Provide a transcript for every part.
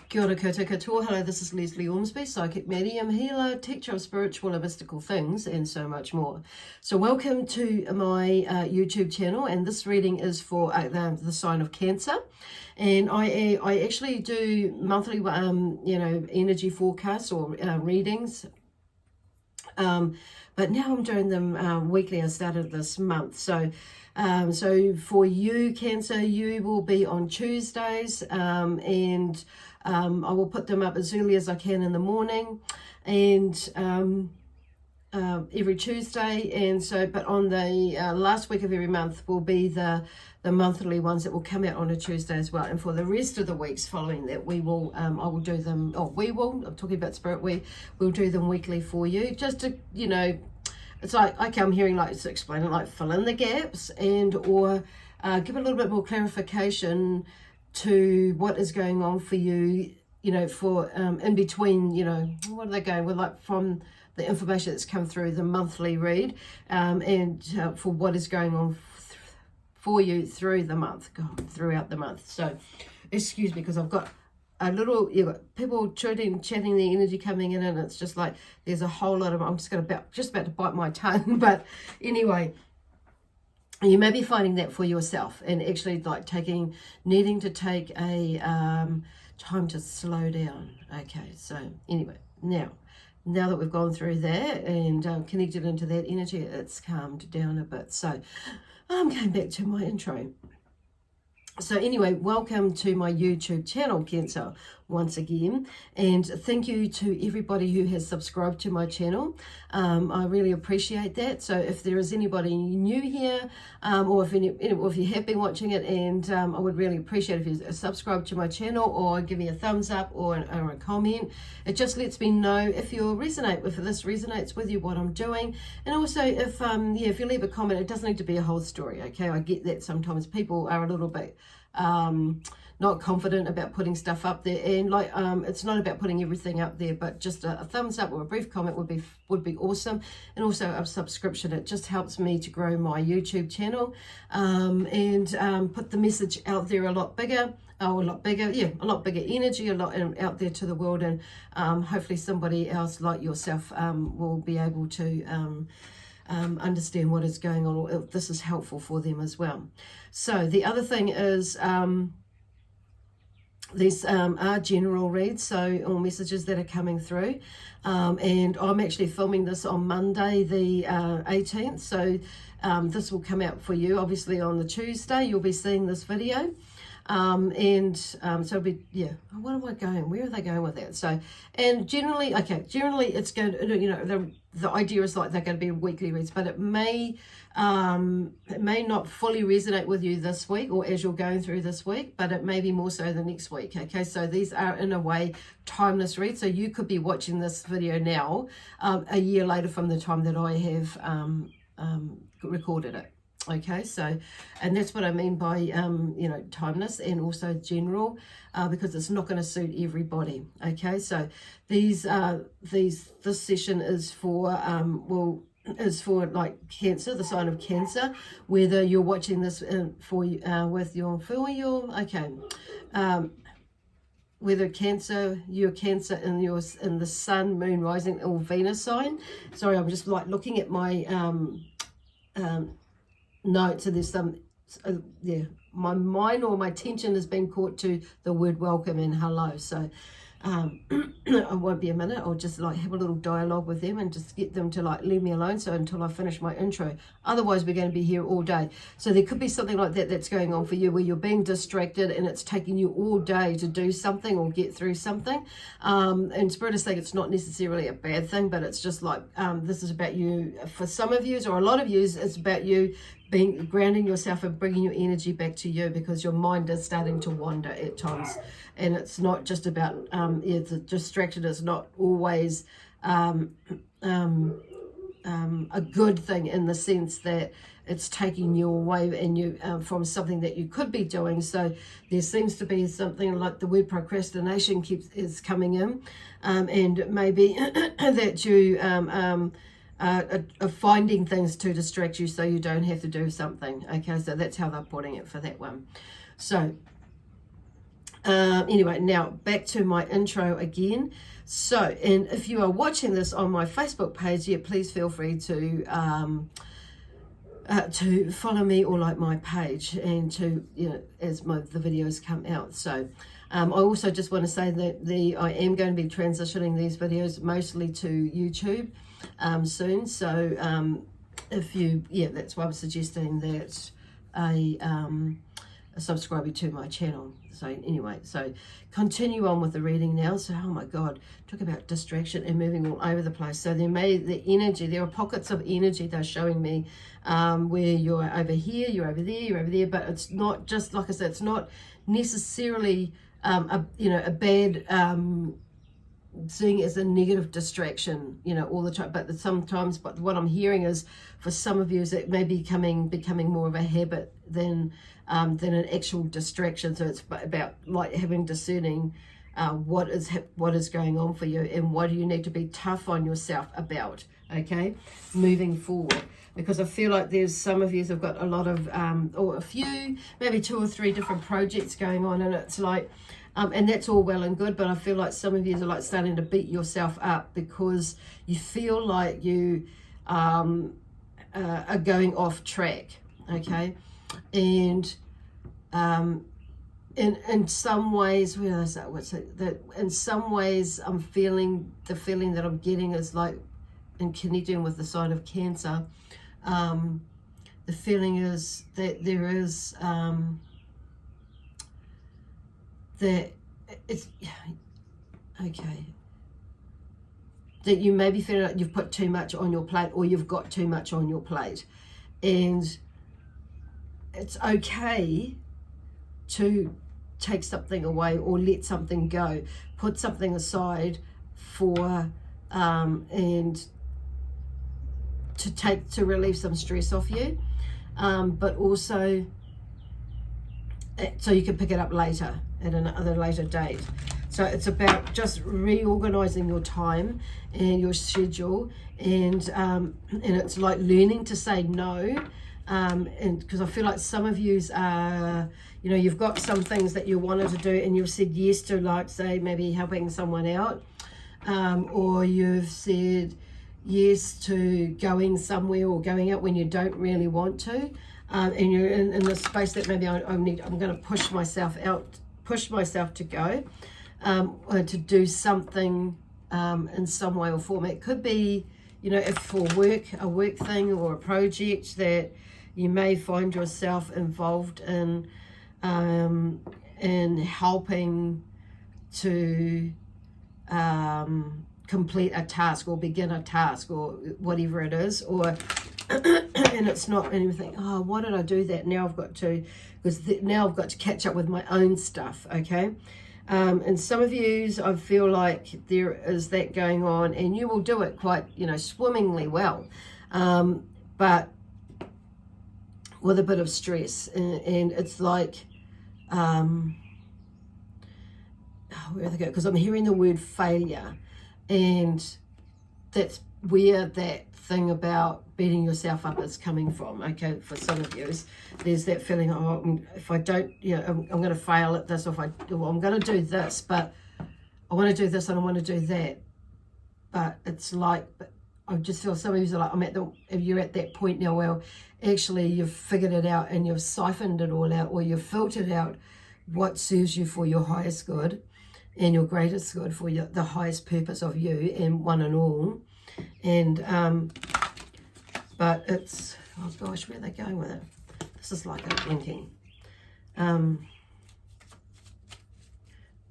Kia ora koutou katoa. Hello, this is Lesley Ormsby, psychic medium, healer, teacher of spiritual and mystical things, and so much more. So welcome to my YouTube channel, and this reading is for the sign of Cancer. And I actually do monthly, energy forecasts or readings. But now I'm doing them weekly. I started this month. So for you, Cancer, you will be on Tuesdays, and I will put them up as early as I can in the morning, and every Tuesday. And so, but on the last week of every month will be the monthly ones that will come out on a Tuesday as well. And for the rest of the weeks following that, we will I will do them. I'm talking about spirit. We'll do them weekly for you, just to, it's like, okay, I'm hearing like it's explaining, like fill in the gaps or give a little bit more clarification to what is going on for you, for in between, what are they going with, like from the information that's come through the monthly read, and for what is going on for you through the month, throughout the month. So excuse me, because I've got a little, you've got people chatting the energy coming in, and it's just like there's a whole lot of, I'm just about to bite my tongue. But anyway, you may be finding that for yourself, and actually like needing to take a time to slow down. Okay, so anyway, now that we've gone through that and connected into that energy, it's calmed down a bit. So I'm going back to my intro. So anyway, welcome to my YouTube channel, Cancer, once again. And thank you to everybody who has subscribed to my channel. I really appreciate that. So if there is anybody new here, or if you have been watching it, and I would really appreciate if you subscribe to my channel or give me a thumbs up or a comment. It just lets me know if this resonates with you, what I'm doing. And also if you leave a comment, it doesn't need to be a whole story, okay? I get that sometimes people are a little bit not confident about putting stuff up there, and like it's not about putting everything up there, but just a thumbs up or a brief comment would be awesome. And also a subscription. It just helps me to grow my YouTube channel, and put the message out there a lot bigger energy, a lot out there to the world, and hopefully somebody else like yourself will be able to understand what is going on, or if this is helpful for them as well. So the other thing is these are general reads, so all messages that are coming through, and I'm actually filming this on Monday the 18th, so this will come out for you obviously on the Tuesday. You'll be seeing this video. So it'll be, what am I going? Where are they going with that? So, and generally it's going to, the idea is like they're going to be weekly reads, but it may not fully resonate with you this week or as you're going through this week, but it may be more so the next week. Okay, so these are in a way timeless reads. So you could be watching this video now, a year later from the time that I have recorded it. Okay, so, and that's what I mean by, timeless and also general, because it's not going to suit everybody. Okay, so this session is for, like Cancer, the sign of Cancer, whether you're watching this with your whether you're Cancer in the Sun, Moon, Rising, or Venus sign. Sorry, I'm just like looking at my notes, and there's some my mind or my attention has been caught to the word welcome and hello. So I won't be a minute. I'll just like have a little dialogue with them and just get them to like leave me alone, so until I finish my intro. Otherwise we're going to be here all day. So there could be something like that that's going on for you, where you're being distracted and it's taking you all day to do something or get through something, and Spirit is saying it's not necessarily a bad thing, but it's just like this is about you. For some of you, or a lot of you, it's about you grounding yourself and bringing your energy back to you, because your mind is starting to wander at times, and it's not just about it's distracted. It's not always a good thing, in the sense that it's taking you away and you from something that you could be doing. So there seems to be something like the word procrastination is coming in, and maybe that you are finding things to distract you so you don't have to do something. Okay, so that's how they're putting it for that one. So Anyway, now back to my intro again. So, and if you are watching this on my Facebook page, yeah, please feel free to follow me or like my page, and to, you know, as the videos come out. So I also just want to say that I am going to be transitioning these videos mostly to YouTube soon. So if you, yeah, that's why I'm suggesting that a subscribe to my channel. So anyway, so continue on with the reading now. So, oh my God, talk about distraction and moving all over the place. So there are pockets of energy they're showing me, where you're over here, you're over there, you're over there, but it's not just, like I said, it's not necessarily a bad seeing as a negative distraction, you know, all the time. But sometimes, but what I'm hearing is, for some of you, is it may be becoming more of a habit than an actual distraction. So it's about like discerning what is going on for you, and what do you need to be tough on yourself about, okay, moving forward. Because I feel like there's some of you have got a lot of or a few, maybe 2 or 3 different projects going on, and it's like and that's all well and good, but I feel like some of you are like starting to beat yourself up because you feel like you are going off track, okay? And in some ways, where is that? What's it? That in some ways, the feeling that I'm getting is like, in connecting with the sign of Cancer, the feeling is that there is that it's okay, that you may be feeling like you've put too much on your plate, or you've got too much on your plate, and it's okay to take something away or let something go, put something aside for and to relieve some stress off you, but also so you can pick it up later at another later date. So it's about just reorganizing your time and your schedule, and it's like learning to say no. And because I feel like some of yous are, you know, you've got some things that you wanted to do, and you've said yes to, like, say, maybe helping someone out, or you've said yes to going somewhere or going out when you don't really want to, and you're in the space that maybe I'm going to push myself to go, or to do something in some way or form. It could be, you know, if for a work thing or a project that you may find yourself involved in helping to complete a task or begin a task or whatever it is, or and it's not anything, oh, why did I do that? Now I've got to, because now I've got to catch up with my own stuff, okay? And some of you, I feel like there is that going on, and you will do it quite, you know, swimmingly well, but with a bit of stress, and it's like, where they go? Because I'm hearing the word failure, and that's where that thing about beating yourself up is coming from, okay? For some of you, there's that feeling, oh, if I don't, you know, I'm going to fail at this, or I'm going to do this, but I want to do this and I want to do that. But it's like, but I just feel some of you are like, if you're at that point now, well, actually you've figured it out and you've siphoned it all out, or you've filtered out what serves you for your highest good and your greatest good, for the highest purpose of you and one and all. And but it's, oh gosh, where are they going with it? This is like a thinking.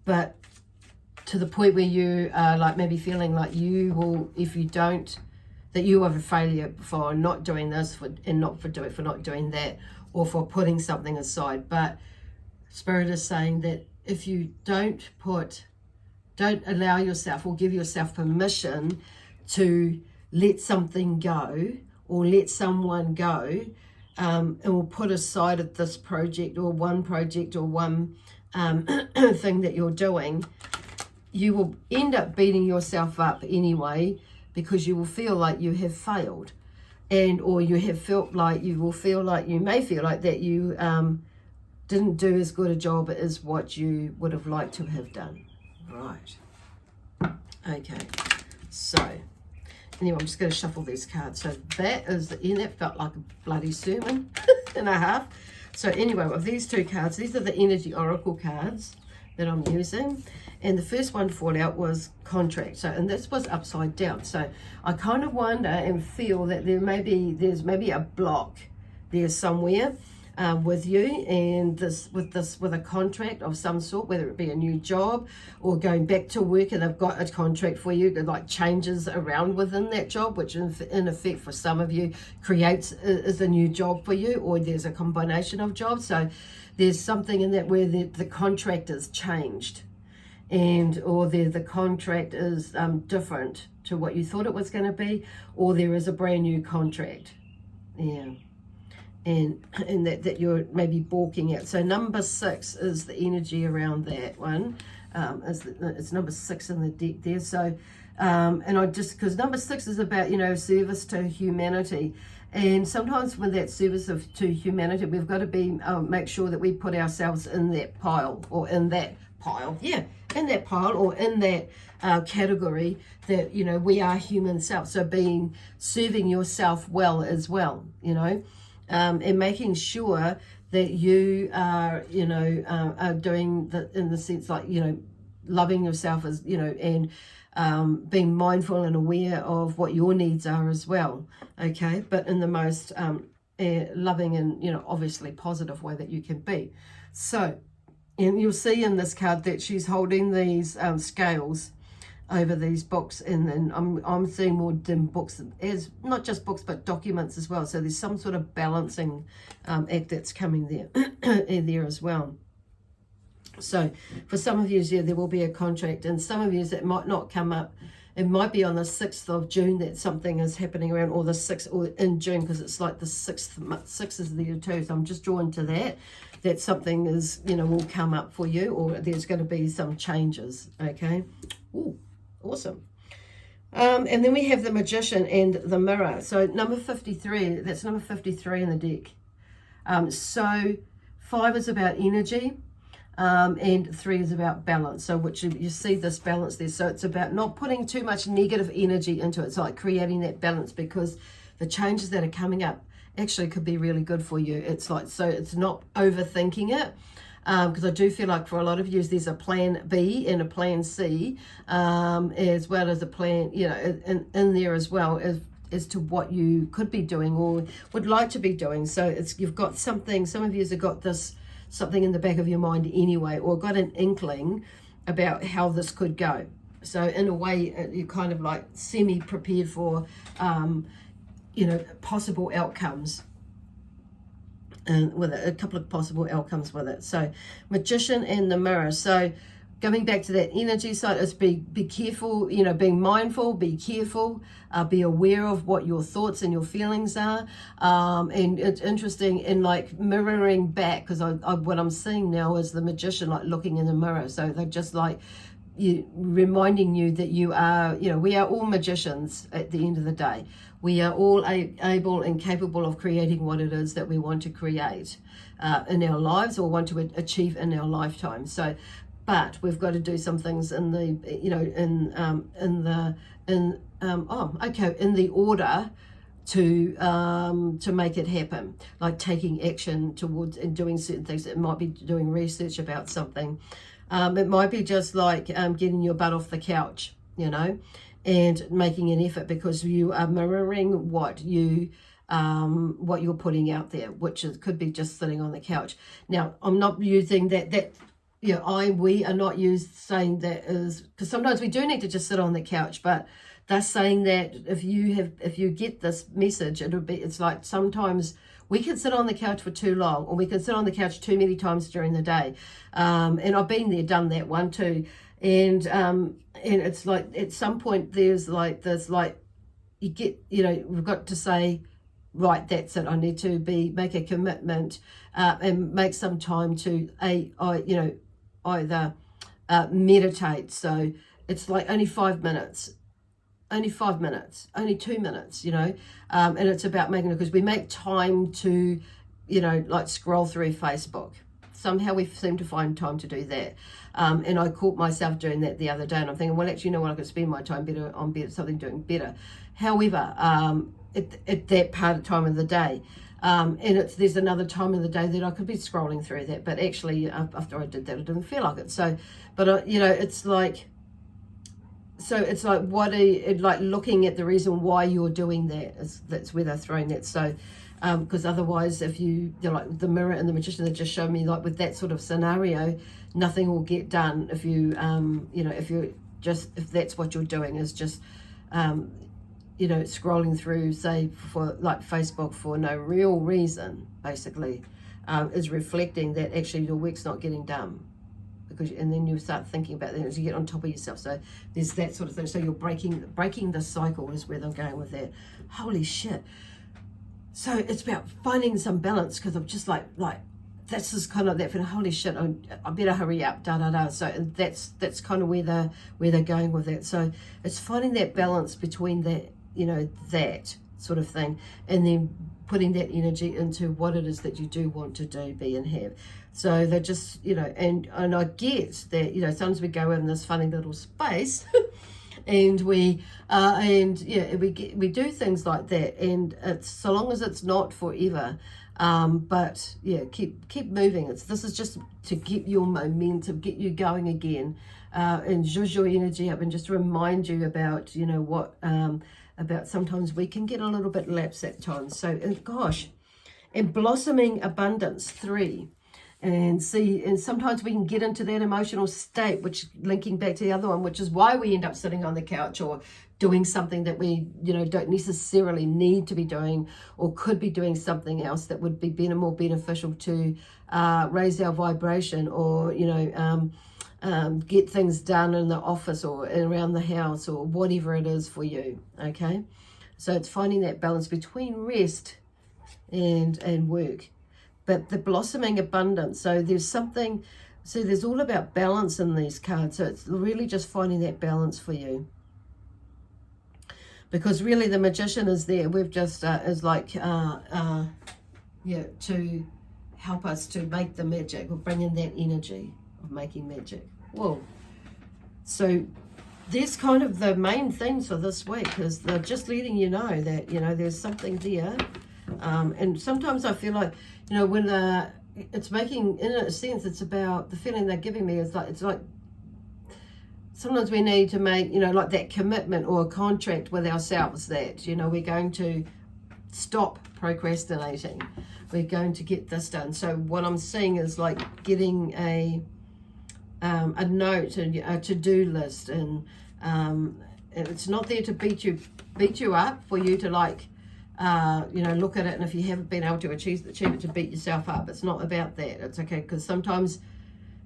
But to the point where you are like maybe feeling like you will, if you don't, that you are a failure for not doing this, and not doing that, or for putting something aside. But Spirit is saying that if you don't allow yourself or give yourself permission to let something go, or let someone go, and will put aside at this project or one thing that you're doing, you will end up beating yourself up anyway, because you will feel like you have failed, or you have felt like you may feel like that you didn't do as good a job as what you would have liked to have done. Right. Okay. So, anyway, I'm just going to shuffle these cards. So that is the end. That felt like a bloody sermon and a half. So anyway, with these two cards, these are the energy oracle cards that I'm using. And the first one fall out was contract. So, and this was upside down. So I kind of wonder and feel that there's maybe a block there somewhere with you, and with a contract of some sort, whether it be a new job or going back to work and they've got a contract for you, like changes around within that job, which in effect for some of you is a new job for you, or there's a combination of jobs. So there's something in that where the contract is changed, or the contract is different to what you thought it was going to be, or there is a brand new contract. Yeah. And that you're maybe balking at. So number 6 is the energy around that one. It's number 6 in the deck there. So, and I just, because number 6 is about, service to humanity. And sometimes with that service to humanity, we've got to make sure that we put ourselves in that pile, or in that pile. Yeah, in that pile, or in that category that, we are human self. So serving yourself well as well, and making sure that you are, are doing in the sense like, loving yourself as, and being mindful and aware of what your needs are as well. Okay. But in the most loving and, obviously positive way that you can be. So, and you'll see in this card that she's holding these scales over these books, and then I'm seeing more dim books, as not just books but documents as well. So there's some sort of balancing act that's coming there as well. So for some of you, yeah, there will be a contract, and some of you it might not come up. It might be on the 6th of June that something is happening around, or the 6th, or in June, because it's like the 6th. 6 is there too. So I'm just drawn to that something is, will come up for you, or there's going to be some changes. Okay. Ooh. Awesome. And then we have the Magician and the Mirror. So number 53, that's number 53 in the deck. So 5 is about energy, and 3 is about balance. So which you see this balance there. So it's about not putting too much negative energy into it. It's like creating that balance, because the changes that are coming up actually could be really good for you. It's like, so it's not overthinking it. Because I do feel like for a lot of you, there's a plan B and a plan C, as well as a plan, in there as well as to what you could be doing or would like to be doing. So you've got something, some of you have got something in the back of your mind anyway, or got an inkling about how this could go. So in a way, you're kind of like semi-prepared for, possible outcomes. And with it, a couple of possible outcomes with it. So Magician and the Mirror. So coming back to that energy side, is be careful, being mindful, be careful, be aware of what your thoughts and your feelings are. And it's interesting in like mirroring back, because what I'm seeing now is the Magician like looking in the mirror. So they're just like reminding you that you are, we are all magicians at the end of the day. We are all able and capable of creating what it is that we want to create in our lives, or want to achieve in our lifetime. So, but we've got to do some things in the, in the order to make it happen, like taking action towards and doing certain things. It might be doing research about something. It might be just like getting your butt off the couch, and making an effort, because you are mirroring what you're putting out there, which could be just sitting on the couch. Now, I'm not using we are not saying that is, because sometimes we do need to just sit on the couch, but they're saying that if you get this message, it's like sometimes we can sit on the couch for too long, or we can sit on the couch too many times during the day. And I've been there, done that one too. And it's like at some point there's like this, like you get, we've got to say, right, that's it. I need to make a commitment and make some time to either meditate. So it's like only 5 minutes. Only 5 minutes, only 2 minutes, and it's about making it, because we make time to, like scroll through Facebook. somehow we seem to find time to do that. And I caught myself doing that the other day, and I'm thinking, well, actually, you know what, I could spend my time better on something doing better. However, at that part of time of the day, and there's another time of the day that I could be scrolling through that, but actually after I did that, I didn't feel like it. So, but you know, it's like, so it's like, what are you, like looking at the reason why you're doing that, that's where they're throwing that. So because otherwise, if you're like the mirror and the magician that just showed me, like with that sort of scenario, nothing will get done if you you know, if that's what you're doing is just you know, scrolling through, say, for like Facebook for no real reason, basically, is reflecting that actually your week's not getting done. Because, and then you start thinking about that as you get on top of yourself. So there's that sort of thing. So you're breaking the cycle is where they're going with that. Holy shit. So it's about finding some balance, because I'm just like that's just kind of that feeling, holy shit, I better hurry up, So that's kind of where they're going with that. So it's finding that balance between that, you know, that sort of thing, and then putting that energy into what it is that you do want to do, be, and have. So they're just, you know, and I get that, you know, sometimes we go in this funny little space and we do things like that, and it's so long as it's not forever. But yeah, keep moving. This is just to get your momentum, get you going again, and zhuzh your energy up, and just remind you about, you know, what about sometimes we can get a little bit lapse at times. So gosh, and blossoming abundance 3. And see, and sometimes we can get into that emotional state, which linking back to the other one, which is why we end up sitting on the couch or doing something that we, you know, don't necessarily need to be doing, or could be doing something else that would be more beneficial to raise our vibration, or, you know, get things done in the office or around the house, or whatever it is for you. Okay, so it's finding that balance between rest and work. But the blossoming abundance, so there's something, so there's all about balance in these cards. So it's really just finding that balance for you. Because really the magician is there. We've just, is like, yeah, to help us to make the magic, or bring in that energy of making magic. Whoa. So there's kind of the main things for this week, is they're just letting you know that, you know, there's something there. And sometimes I feel like, you know, when it's making, in a sense, it's about the feeling they're giving me is like, it's like sometimes we need to make, you know, like that commitment or a contract with ourselves that, you know, we're going to stop procrastinating. We're going to get this done. So what I'm seeing is like getting a note and a to-do list, and it's not there to beat you up, for you to like, you know, look at it, and if you haven't been able to achieve it, to beat yourself up. It's not about that. It's okay, because sometimes,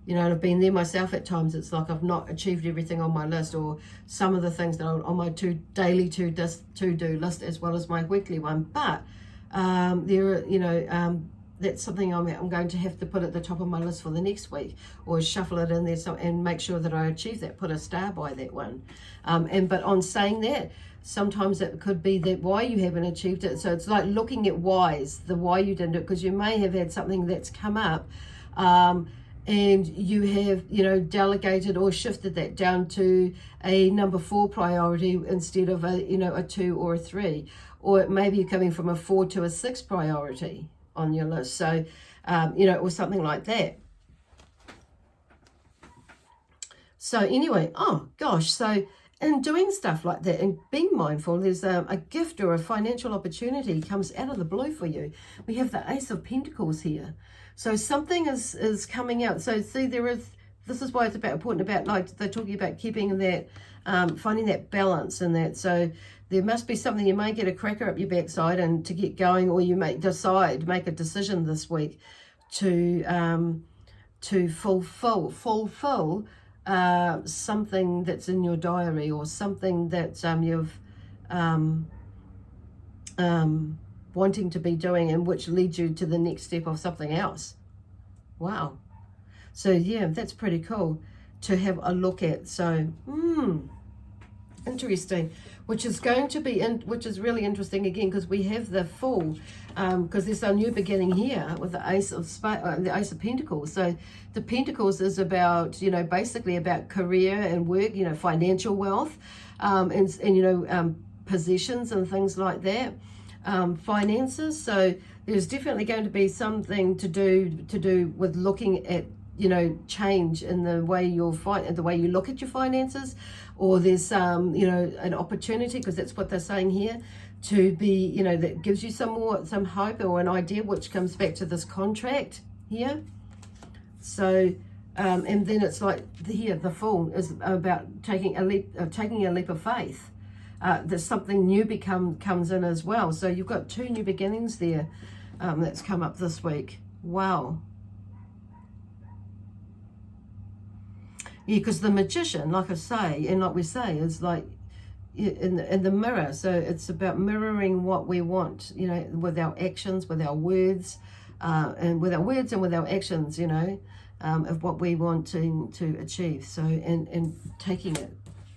you know, and I've been there myself at times, it's like I've not achieved everything on my list, or some of the things that are on my daily to-do list, as well as my weekly one. But there are, you know, that's something I'm going to have to put at the top of my list for the next week, or shuffle it in there, and make sure that I achieve that, put a star by that one. But on saying that, sometimes it could be that why you haven't achieved it. So it's like looking at the why you didn't do it, because you may have had something that's come up, and you have, you know, delegated or shifted that down to a number 4 priority instead of a, you know, a 2 or a 3, or it may be coming from a 4 to a 6 priority on your list. So, you know, or something like that. So anyway, oh gosh, so in doing stuff like that and being mindful, there's a gift or a financial opportunity comes out of the blue for you. We have the Ace of Pentacles here. So something is coming out. So see, this is why it's important about, like they're talking about keeping that, finding that balance in that. So there must be something, you may get a cracker up your backside and to get going, or you may make a decision this week to fulfill something that's in your diary, or something that you've wanting to be doing, and which leads you to the next step of something else. Wow. So yeah, that's pretty cool to have a look at. So interesting. which is going to be which is really interesting again, because we have the Fool, because there's a new beginning here with the Ace of Pentacles. So the Pentacles is about, you know, basically about career and work, you know, financial wealth, and you know, possessions and things like that, finances. So there's definitely going to be something to do with looking at, you know, change in the way the way you look at your finances, or there's you know, an opportunity, because that's what they're saying here, to be, you know, that gives you some hope or an idea, which comes back to this contract here. So and then it's like here, the Fool is about taking a leap of faith. There's something new comes in as well. So you've got 2 new beginnings there that's come up this week. Wow. Yeah, because the Magician, like I say, and like we say, is like in the mirror. So it's about mirroring what we want, you know, with our actions, with our words, and with our actions, you know, of what we want to achieve. So and taking it,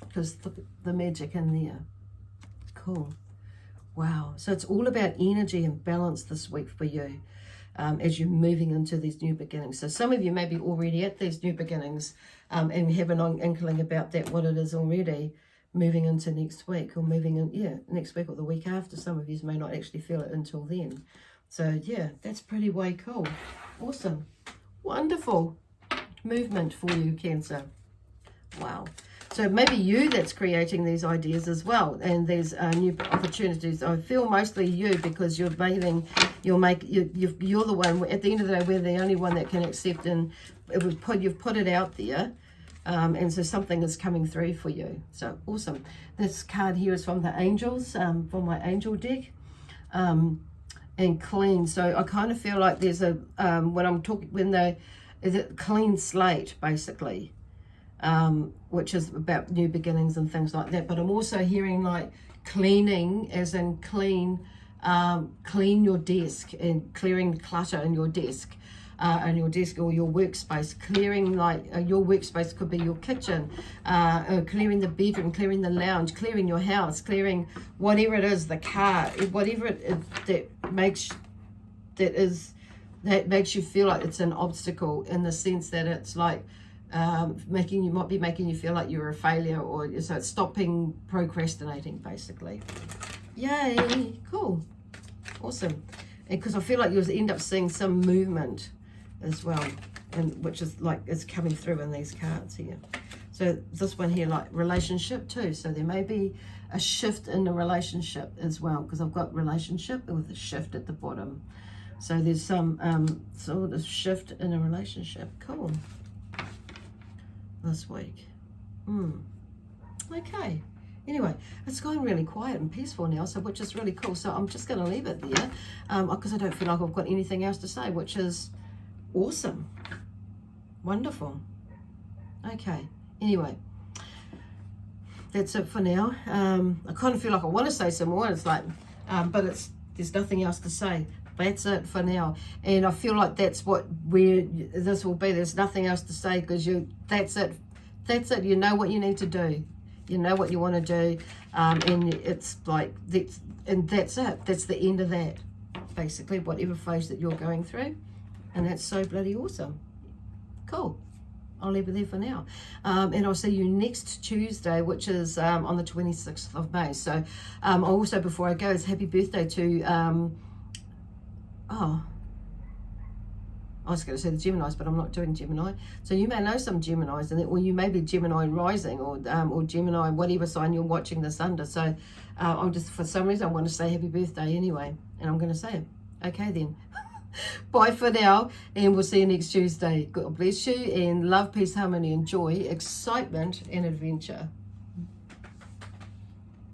because look at the magic in there. Cool. Wow. So it's all about energy and balance this week for you, as you're moving into these new beginnings. So some of you may be already at these new beginnings, and have an inkling about that, what it is already, moving into next week, or moving in, next week or the week after. Some of you may not actually feel it until then. So yeah, that's pretty way cool. Awesome. Wonderful movement for you, Cancer. Wow. So maybe you that's creating these ideas as well, and there's new opportunities. I feel mostly you, because you're the one, at the end of the day, we're the only one that can accept, and you've put it out there, and so something is coming through for you. So awesome. This card here is from the angels, from my angel deck, and clean. So I kind of feel like there's a is it clean slate, basically. Which is about new beginnings and things like that. But I'm also hearing like cleaning, as in clean your desk and clearing clutter in your desk, or your workspace. Clearing, like your workspace could be your kitchen, clearing the bedroom, clearing the lounge, clearing your house, clearing whatever it is, the car, whatever it is that makes you feel like it's an obstacle, in the sense that it's like making you feel like you're a failure, or so it's stopping procrastinating, basically. Yay, cool, awesome. And because I feel like you'll end up seeing some movement as well, and which is like it's coming through in these cards here. So this one here, like relationship too. So there may be a shift in the relationship as well, because I've got relationship with a shift at the bottom. So there's some sort of shift in a relationship. Cool. This week. Okay. Anyway, it's gone really quiet and peaceful now, so which is really cool. So I'm just going to leave it there, because I don't feel like I've got anything else to say, which is awesome. Wonderful. Okay. Anyway, that's it for now. I kind of feel like I want to say some more. It's like, but there's nothing else to say. That's it for now, and I feel like that's where this will be. There's nothing else to say, because that's it. You know what you need to do. You know what you want to do, and it's like that's it. That's the end of that, basically, whatever phase that you're going through, and that's so bloody awesome. Cool. I'll leave it there for now, and I'll see you next Tuesday, which is on the 26th of May. So also, before I go, it's happy birthday to I was going to say the Geminis, but I'm not doing Gemini. So you may know some Geminis, or you may be Gemini rising, or Gemini, whatever sign you're watching this under. So I'm just, for some reason, I want to say happy birthday anyway, and I'm going to say it. Okay then. Bye for now, and we'll see you next Tuesday. God bless you, and love, peace, harmony, and joy, excitement, and adventure.